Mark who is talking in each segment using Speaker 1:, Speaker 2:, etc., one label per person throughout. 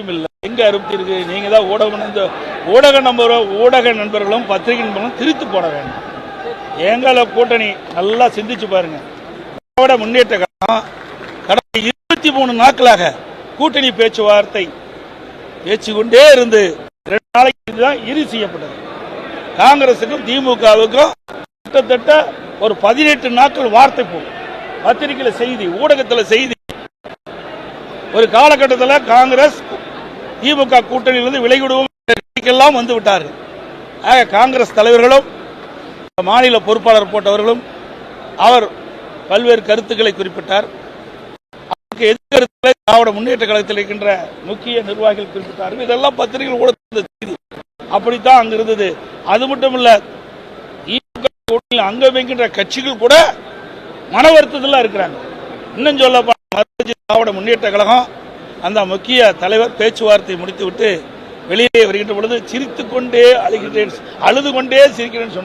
Speaker 1: இல்லை. எங்க அருப்தி இருக்கு? நீங்க தான் ஊடக நண்பர்களும் பத்திரிகை நண்பர்களும் திரித்து போட வேண்டும். எங்களை கூட்டணி நல்லா சிந்திச்சு பாருங்க. திராவிட முன்னேற்ற கழகம் கடந்த 23 நாட்களாக கூட்டணி பேச்சுவார்த்தை பேச்சுக்கொண்டே இருந்து 2 நாளைக்கு தான் இறுதி செய்யப்பட்டது. காங்கிரசுக்கும் திமுகவுக்கும் கிட்டத்தட்ட ஒரு 18 நாட்கள் வார்த்தை போகும். பத்திரிகையில செய்தி, ஊடகத்தில் செய்தி. ஒரு காலகட்டத்தில் காங்கிரஸ் திமுக கூட்டணியிலிருந்து விலகிவிடுவோம் வந்து விட்டார்கள். ஆக காங்கிரஸ் தலைவர்களும் மாநில பொறுப்பாளர் போட்டவர்களும் அவர் பல்வேறு கருத்துக்களை குறிப்பிட்டார். அதற்கு எதிர்கருத்துக்களை திராவிட முன்னேற்ற கழகத்தில் இருக்கின்ற முக்கிய நிர்வாகிகள் குறிப்பிட்டார்கள். இதெல்லாம் பத்திரிகைகள் ஊடகத்தில் செய்தி. அப்படித்தான் அங்க இருந்தது. அது மட்டும் இல்ல, அங்க வைக்கின்ற கட்சிகள் கூட மன வருத்தத்தில் இருக்கிறாங்க. இன்னும் சொல்ல திராவிட முன்னேற்ற கழகம் அந்த முக்கிய தலைவர் பேச்சுவார்த்தை முடித்துவிட்டு வெளியே வருகின்ற பொழுது சிரித்துக் கொண்டே அழுது கொண்டே சிரிக்கிறேன்னு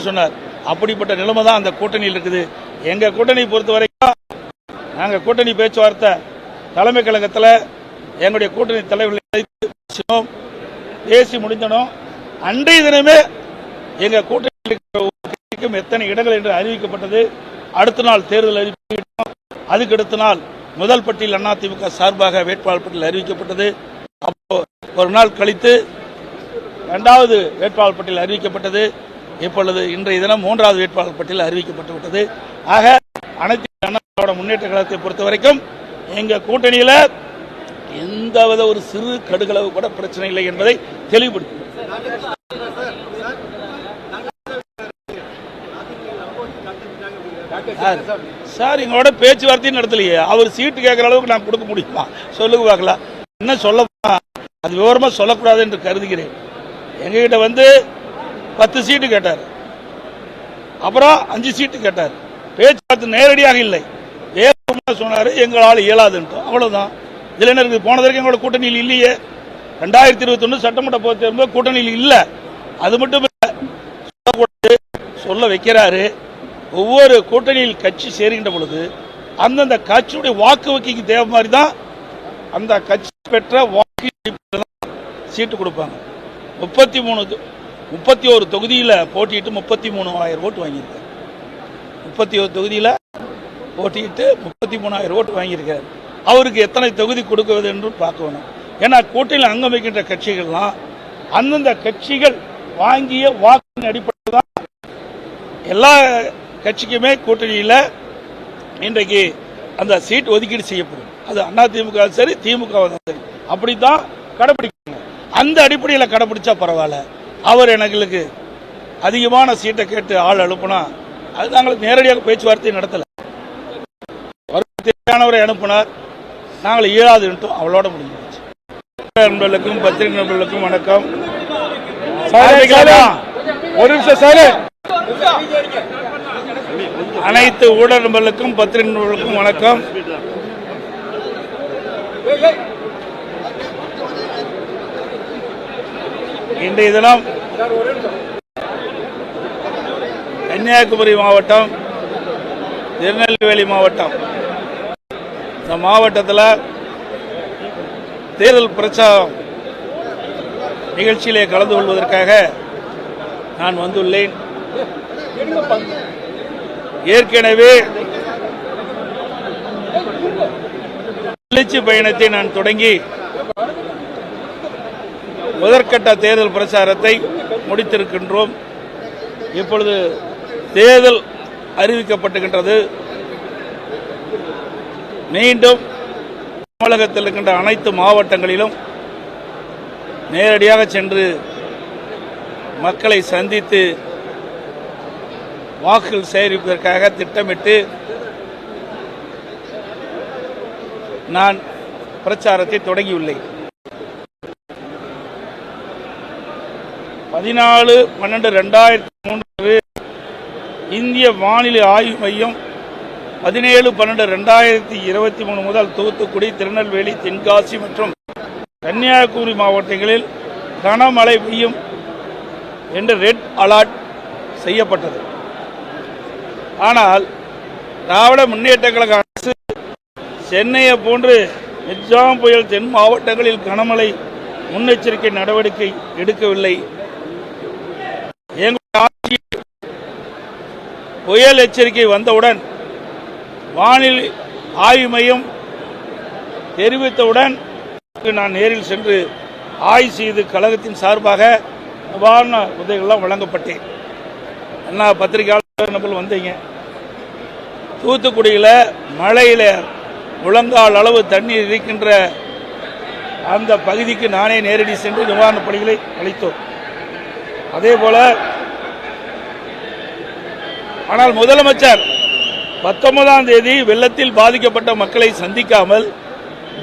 Speaker 1: சொன்னார். அப்படிப்பட்ட நிலைமை தான் அந்த கூட்டணியில் இருக்குது. எங்க கூட்டணி பொறுத்த வரைக்கும் நாங்க கூட்டணி பேச்சுவார்த்தை தலைமை கழகத்தில் எங்களுடைய கூட்டணி தலைவர்களை பேசி முடிந்தனும் அன்றைய தினமே எங்க கூட்டணியில் எத்தனை இடங்கள் என்று அறிவிக்கப்பட்டது. அடுத்த நாள் தேர்தல் அறிவிக்கப்பட்டோம். அதுக்கு அடுத்த நாள் முதல் பட்டியல் அதிமுக சார்பாக வேட்பாளர் பட்டியல் அறிவிக்கப்பட்டது. அப்போ ஒரு நாள் கழித்து 2வது வேட்பாளர் பட்டியல் அறிவிக்கப்பட்டது. இப்பொழுது இன்றைய தினம் 3வது வேட்பாளர் பட்டியல் அறிவிக்கப்பட்டு விட்டது. ஆக அனைத்து அண்ணா முன்னேற்ற கழகத்தை பொறுத்த வரைக்கும் எங்க கூட்டணியில எந்தவித ஒரு சிறு கடுகளவு கூட பிரச்சனை இல்லை என்பதை தெளிவுபடுத்தும். சார் எங்களோட பேச்சுவார்த்தை நடத்தலையே. அவர் சீட்டு கேட்கிற அளவுக்கு நான் கொடுக்க முடியுமா? சொல்லுங்க பார்க்கலாம். என்ன சொல்ல அது விவரமா சொல்லக்கூடாது என்று கருதுகிறேன். எங்ககிட்ட வந்து 10 சீட்டு கேட்டார், அப்புறம் 5 சீட்டு கேட்டார். பேச்சுவார்த்தை நேரடியாக இல்லை, வேறு சொன்னாரு எங்களால் இயலாதுன்ட்டு. அவ்வளவுதான். இதுல என்ன இருக்கு? போன தடவை எங்களோட கூட்டணியில் இல்லையே. 2021 சட்டமன்ற பொதுத் தேர்தல் கூட்டணியில் இல்ல. அது மட்டும் சொல்ல வைக்கிறாரு. ஒவ்வொரு கூட்டணியில் கட்சி சேருகின்ற பொழுது அந்தந்த கட்சியுடைய வாக்கு வங்கிக்கு தேவை மாதிரி தான் அந்த கட்சி பெற்ற வாக்கு சீட்டு கொடுப்பாங்க. 31 தொகுதியில் போட்டியிட்டு 33,000 ஓட்டு வாங்கியிருக்காரு. 31 தொகுதியில் போட்டியிட்டு 33,000 ஓட்டு வாங்கியிருக்காரு. அவருக்கு எத்தனை தொகுதி கொடுக்குவது என்று பார்க்க வேணும். ஏன்னா கூட்டணியில் அங்கம் வைக்கின்ற கட்சிகள்லாம் அந்தந்த கட்சிகள் வாங்கிய வாக்கின் அடிப்படையில் தான் எல்லா கட்சிக்குமே கூட்டணியில் இன்றைக்கு அந்த சீட் ஒதுக்கீடு செய்யப்படும். அது அதிமுக சரி, திமுக சரி, அப்படித்தான் கடைபிடிக்கணும். அந்த அடிப்படையில் கடைபிடிச்சா பரவாயில்ல. அவர் எங்களுக்கு அதிகமான சீட்டை கேட்டு ஆள் அனுப்புனா அது நாங்களுக்கு நேரடியாக பேச்சுவார்த்தை நடத்தல. தேவையானவரை அனுப்பினார், நாங்கள் இயலாது அவளோட முடிஞ்சிருச்சு. நண்பர்களுக்கும் பத்திரிகை நண்பர்களுக்கும் வணக்கம். ஒரு நிமிஷம் சார். அனைத்து ஊடக நண்பர்களுக்கும் பத்திரிகை நண்பர்களுக்கும் வணக்கம். இன்றைய தினம் கன்னியாகுமரி மாவட்டம், திருநெல்வேலி மாவட்டம், இந்த மாவட்டத்தில் தேர்தல் பிரச்சாரம் நிகழ்ச்சியிலே கலந்து கொள்வதற்காக நான் வந்துள்ளேன். ஏற்கனவே எழுச்சி பயணத்தை நான் தொடங்கி முதற்கட்ட தேர்தல் பிரச்சாரத்தை முடித்திருக்கின்றோம். இப்பொழுது தேர்தல் அறிவிக்கப்பட்டுகின்றது. மீண்டும் தமிழகத்தில் இருக்கின்ற அனைத்து மாவட்டங்களிலும் நேரடியாக சென்று மக்களை சந்தித்து வாக்குகள் சேகரிப்பதற்காக திட்டமிட்டு நான் பிரச்சாரத்தை தொடங்கியுள்ளேன். 14/12/2003 இந்திய வானிலை ஆய்வு மையம் 17/12/2023 முதல் தூத்துக்குடி, திருநெல்வேலி, தென்காசி மற்றும் கன்னியாகுமரி மாவட்டங்களில் கனமழை பெய்யும் என்று ரெட் அலர்ட் செய்யப்பட்டது. ஆனால் திராவிட முன்னேற்ற கழக அரசு சென்னையை போன்று மிக்ஜாம் புயல் தென் மாவட்டங்களில் கனமழை முன்னெச்சரிக்கை நடவடிக்கை எடுக்கவில்லை. எங்களுடைய ஆட்சி புயல் எச்சரிக்கை வந்தவுடன் வானிலை ஆய்வு மையம் தெரிவித்தவுடன் நான் நேரில் சென்று ஆய்வு செய்து கழகத்தின் சார்பாக நிவாரண உதவிகள்லாம் வழங்கப்பட்டேன். என்ன பத்திரிகையாளர்கள் வந்தீங்க, தூத்துக்குடியில் மழையில் முழங்கால் அளவு தண்ணீர் இருக்கின்ற அந்த பகுதிக்கு நானே நேரடி சென்று நிவாரணப் பணிகளை அளித்தோம். அதே போல ஆனால் முதலமைச்சர் 19ஆம் தேதி வெள்ளத்தில் பாதிக்கப்பட்ட மக்களை சந்திக்காமல்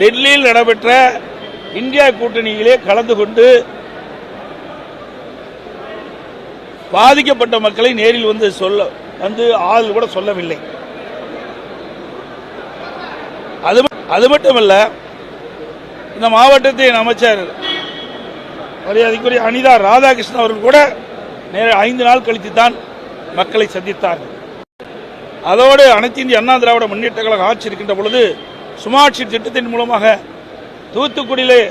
Speaker 1: டெல்லியில் நடைபெற்ற இந்தியா கூட்டணியிலே கலந்து கொண்டு பாதிக்கப்பட்ட மக்களை நேரில் வந்து ஆள் கூட சொல்லவில்லை. அது மட்டுமல்ல, இந்த மாவட்டத்தின் அமைச்சர் மரியாதைக்குரிய அனிதா ராதாகிருஷ்ணன் அவர்கள் கூட 5 நாள் கழித்து தான் மக்களை சந்தித்தார்கள். அதோடு அனைத்து இந்திய அண்ணா திராவிட முன்னேற்ற கழக ஆட்சி இருக்கின்ற பொழுது சுமாட்சி திட்டத்தின் மூலமாக தூத்துக்குடியிலே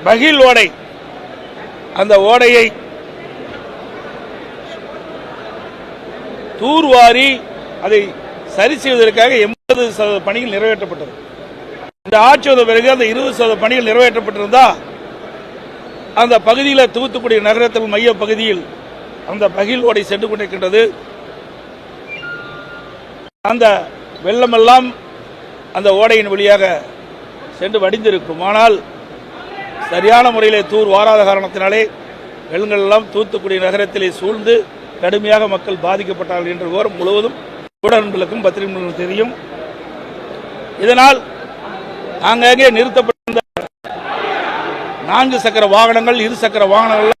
Speaker 1: பகில் ஓடை, அந்த ஓடையை தூர்வாரி அதை சரி செய்வதற்காக 80% பணிகள் நிறைவேற்றப்பட்டது. இந்த ஆட்சி வந்த பிறகு அந்த 20% பணிகள் நிறைவேற்றப்பட்டிருந்தா அந்த பகுதியில் தூத்துக்குடி நகரத்தில் மைய பகுதியில் அந்த பகில் ஓடை சென்று கொண்டிருக்கின்றது. அந்த வெள்ளமெல்லாம் அந்த ஓடையின் வழியாக சென்று வடிந்திருக்கும். ஆனால் சரியான முறையிலே தூர் வாராத காரணத்தினாலே வெள்ளங்கள் எல்லாம் தூத்துக்குடி நகரத்திலே சூழ்ந்து கடுமையாக மக்கள் பாதிக்கப்பட்டார்கள் என்ற விவரம் முழுவதும் ஊடகங்களுக்கும் பத்திரிகைகளுக்கும் தெரியும். இதனால் அங்கங்கே நிறுத்தப்பட்டிருந்த 4 சக்கர வாகனங்கள், 2 சக்கர வாகனங்கள்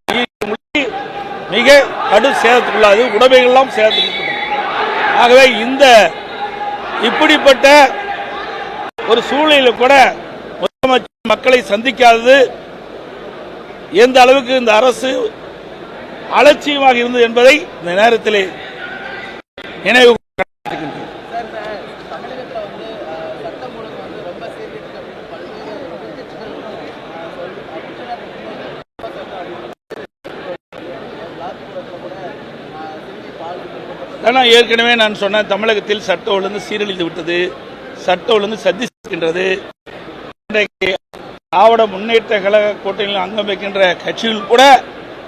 Speaker 1: மிக கடும் சேதத்துக்குள்ளாது, உடைமைகள்லாம் சேதத்துக்கு. ஆகவே இந்த இப்படிப்பட்ட ஒரு சூழ்நிலையில் கூட முதலமைச்சர் மக்களை சந்திக்காதது எந்த அளவுக்கு இந்த அரசு அலட்சியமாக இருந்தது என்பதை இந்த நேரத்திலே நினைவு. ஏற்கனவே நான் சொன்ன தமிழகத்தில் சட்ட ஒழுங்கு சீரழிந்து விட்டது, சட்ட ஒழுங்கு சந்திக்கின்றது. இன்றைக்கு திராவிட முன்னேற்ற கழக கூட்டணியில் அங்கம் வைக்கின்ற கட்சிகள் கூட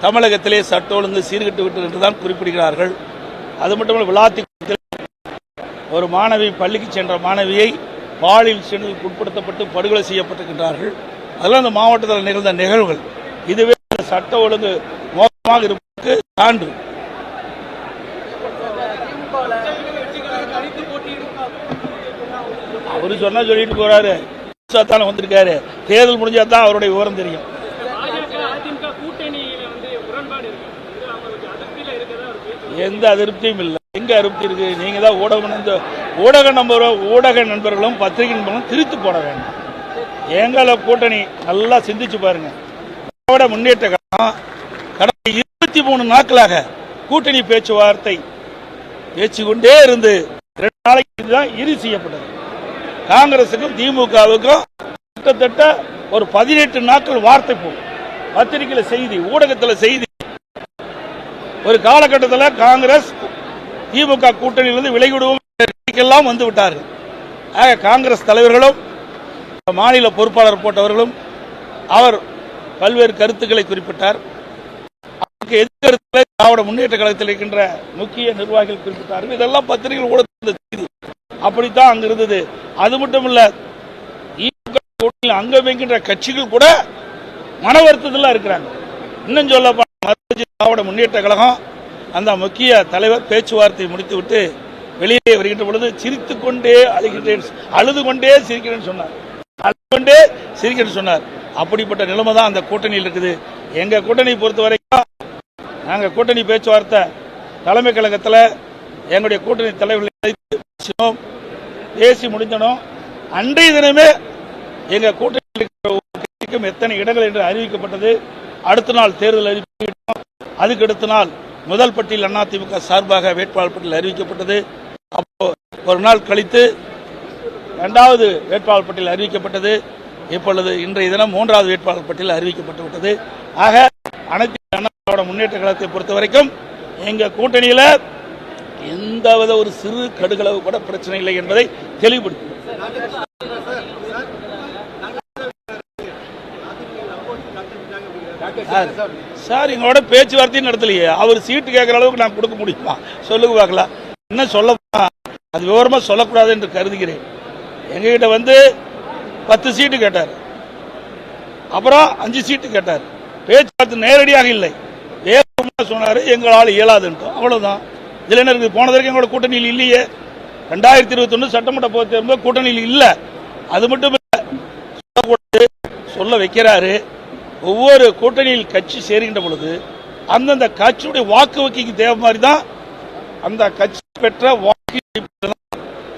Speaker 1: தமிழகத்திலே சட்ட ஒழுங்கு சீர்கட்டு விட்டது என்றுதான் குறிப்பிடுகிறார்கள். அது மட்டுமல்ல, விளாத்திக்குளத்தில் ஒரு மாணவி, பள்ளிக்கு சென்ற மாணவியை பாலியல் சீண்டலுக்கு உட்படுத்தப்பட்டு படுகொலை செய்யப்பட்டிருக்கின்றார்கள். அதெல்லாம் அந்த மாவட்டத்தில் நிகழ்ந்த நிகழ்வுகள். இதுவே சட்ட ஒழுங்கு மோசமாக இருப்பதற்கு சான்று. அவரு சொன்னா சொல்லிட்டு போறாரு, வந்திருக்காரு. தேர்தல் முடிஞ்சாதான் அவருடைய விவரம் தெரியும். எந்த அதிருப்தியும் இல்லை. எங்க அதிருப்தி இருக்கு? நீங்க தான் ஊடக நண்பர்களும் பத்திரிகை நண்பர்களும் திருத்து போட வேண்டும். எங்களை கூட்டணி நல்லா சிந்திச்சு பாருங்க. திராவிட முன்னேற்ற கழகம் கடந்த 23 நாட்களாக கூட்டணி பேச்சுவார்த்தை பேசிக்கொண்டே இருந்து 2 நாளைக்கு தான் இறுதி செய்யப்பட்டது. காங்கிரசுக்கும் திமுகவுக்கும் கிட்டத்தட்ட ஒரு 18 நாட்கள் வார்த்தை போகும். பத்திரிகையில் செய்தி, ஊடகத்தில் செய்தி. ஒரு காலகட்டத்தில் காங்கிரஸ் திமுக கூட்டணியிலிருந்து விலகிவிடுவோம் வந்து விட்டார்கள். ஆக காங்கிரஸ் தலைவர்களும் மாநில பொறுப்பாளர் போட்டவர்களும் அவர் பல்வேறு கருத்துக்களை குறிப்பிட்டார். அதற்கு எதிர்கருத்துக்களை திராவிட முன்னேற்ற கழகத்தில் இருக்கின்ற முக்கிய நிர்வாகிகள் குறிப்பிட்டார்கள். இதெல்லாம் பத்திரிகைகள் ஊடகத்தில் செய்தி. அப்படித்தான் அங்க இருந்தது. அது மட்டுமல்ல, அங்க வைக்கின்ற கட்சிகள் கூட மன வருத்தத்தில் இருக்கிறாங்க. இன்னும் சொல்ல திராவிட முன்னேற்ற கழகம் அந்த முக்கிய தலைவர் பேச்சுவார்த்தை முடித்துவிட்டு வெளியே வருகின்ற பொழுது சிரித்துக் கொண்டே அழுகின்றேன், அழுது கொண்டே சிரிக்கிறேன்னு சொன்னார். அழுது கொண்டே சிரிக்கிறேன்னு சொன்னார். அப்படிப்பட்ட நிலைமை தான் அந்த கூட்டணியில் இருக்குது. எங்க கூட்டணி பொறுத்த வரைக்கும் நாங்கள் கூட்டணி பேச்சுவார்த்தை தலைமை கழகத்தில் எங்களுடைய கூட்டணி தலைவர்களை பேசி முடிஞ்சனும். அன்றைய தினமே எங்க கூட்டணியில் எத்தனை இடங்கள் என்று அறிவிக்கப்பட்டது. அடுத்த நாள் தேர்தல் அறிவிக்கப்பட்டது. அதுக்கு அடுத்த நாள் முதல் பட்டியல் அதிமுக சார்பாக வேட்பாளர் பட்டியல் அறிவிக்கப்பட்டது. அப்போ ஒரு நாள் கழித்து 2வது வேட்பாளர் பட்டியல் அறிவிக்கப்பட்டது. இப்பொழுது இன்றைய தினம் 3வது வேட்பாளர் பட்டியல் அறிவிக்கப்பட்டு விட்டது. ஆக அனைத்து அண்ணா திராவிட முன்னேற்ற கழகத்தை பொறுத்த வரைக்கும் எங்க கூட்டணியில எந்தவித ஒரு சிறு கடுகளவு கூட பிரச்சனை இல்லை என்பதை தெளிவுபடுத்தும். சார் எங்களோட பேச்சுவார்த்தையும் நடத்தலையே. அவர் சீட்டு கேட்கிற அளவுக்கு நான் கொடுக்க முடியுமா சொல்லுங்க பார்க்கலாம். என்ன சொல்ல அது விவரமா சொல்லக்கூடாது என்று கருதுகிறேன். எங்ககிட்ட 10 சீட்டு கேட்டார், அப்புறம் 5 சீட்டு கேட்டார். பேச்சுவார்த்தை நேரடியாக இல்லை, வேகமா சொன்னாரு எங்களால் இயலாதுன்ட்டோம். அவ்வளவுதான். இதுல என்ன இருக்கு? போனதற்கு எங்களோட கூட்டணியில் இல்லையே. 2021 சட்டமன்ற பொதுத் தேர்தல் கூட்டணியில் இல்ல. அது மட்டும் சொல்ல வைக்கிறாரு. ஒவ்வொரு கூட்டணியில் கட்சி சேருகின்ற பொழுது அந்தந்த கட்சியுடைய வாக்கு வங்கிக்கு தேவை மாதிரி தான் அந்த கட்சி பெற்ற வாக்கு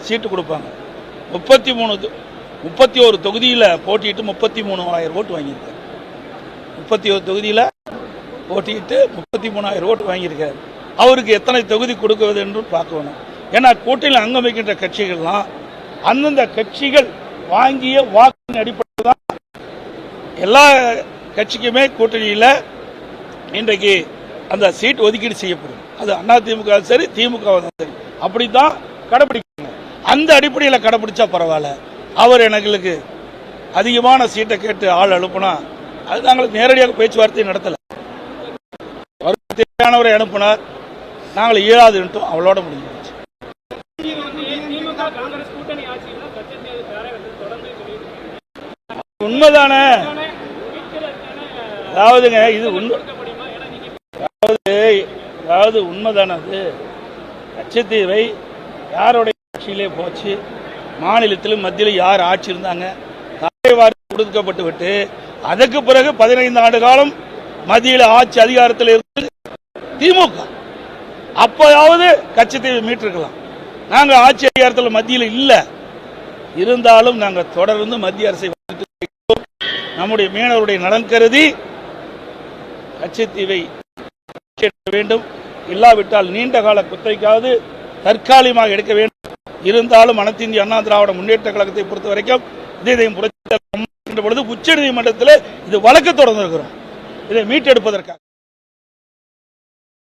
Speaker 1: சீட்டு கொடுப்பாங்க. 31 தொகுதியில் போட்டியிட்டு 33,000 ஓட்டு வாங்கியிருக்காரு. 31 தொகுதியில் போட்டியிட்டு 33,000 ஓட்டு வாங்கியிருக்காரு. அவருக்கு எத்தனை தொகுதி கொடுக்குவது என்று பார்க்கணும். ஏன்னா கூட்டணியில் அங்கம் வைக்கின்ற கட்சிகள்லாம் அந்தந்த கட்சிகள் வாங்கிய வாக்கின் அடிப்படையில் தான் எல்லா கட்சிக்குமே கூட்டணியில் இன்றைக்கு அந்த சீட் ஒதுக்கீடு செய்யப்படும். அது அதிமுக சரி, திமுக சரி, அப்படித்தான் கடைபிடிக்கணும். அந்த அடிப்படையில் கடைபிடிச்சா பரவாயில்ல. அவர் எங்களுக்கு அதிகமான சீட்டை கேட்டு ஆள் அனுப்புனா அது நாங்கள் நேரடியாக பேச்சுவார்த்தை நடத்தல. அவருக்கு தேவையானவரை அனுப்பினார், நாங்கள் இயலாதுன்ட்டோம். அவளோட முடிஞ்சிருச்சு. உண்மைதானே? அதாவதுங்க இது அதாவது உண்மைதானே. அது கச்சத்தீவை யாருடைய ஆட்சியிலே போச்சு, மாநிலத்திலும் மத்தியிலும் யார் ஆட்சி இருந்தாங்க, தாய்வாரி கொடுக்கப்பட்டு விட்டு அதற்கு பிறகு 15 ஆண்டு காலம் மத்தியில் ஆட்சி அதிகாரத்தில் இருந்து திமுக. அப்போதாவது கச்சத்தீவை மீட்டிருக்கலாம். நாங்கள் ஆட்சி அதிகாரத்தில் மத்தியில் இல்லை, இருந்தாலும் நாங்கள் தொடர்ந்து மத்திய அரசை நம்முடைய மீனவருடைய நலன் கருதி கச்சத்தீவை வேண்டும். இல்லாவிட்டால் நீண்ட கால குத்தகைக்காவது தற்காலிகமாக எடுக்க வேண்டும். இருந்தாலும் அனைத்து இந்திய அண்ணா திராவிட முன்னேற்ற கழகத்தை பொறுத்த வரைக்கும் இதையும் புரட்சி பொழுது உச்ச நீதிமன்றத்தில் இது வழக்கு தொடர்ந்திருக்கிறோம், இதை மீட்டெடுப்பதற்காக.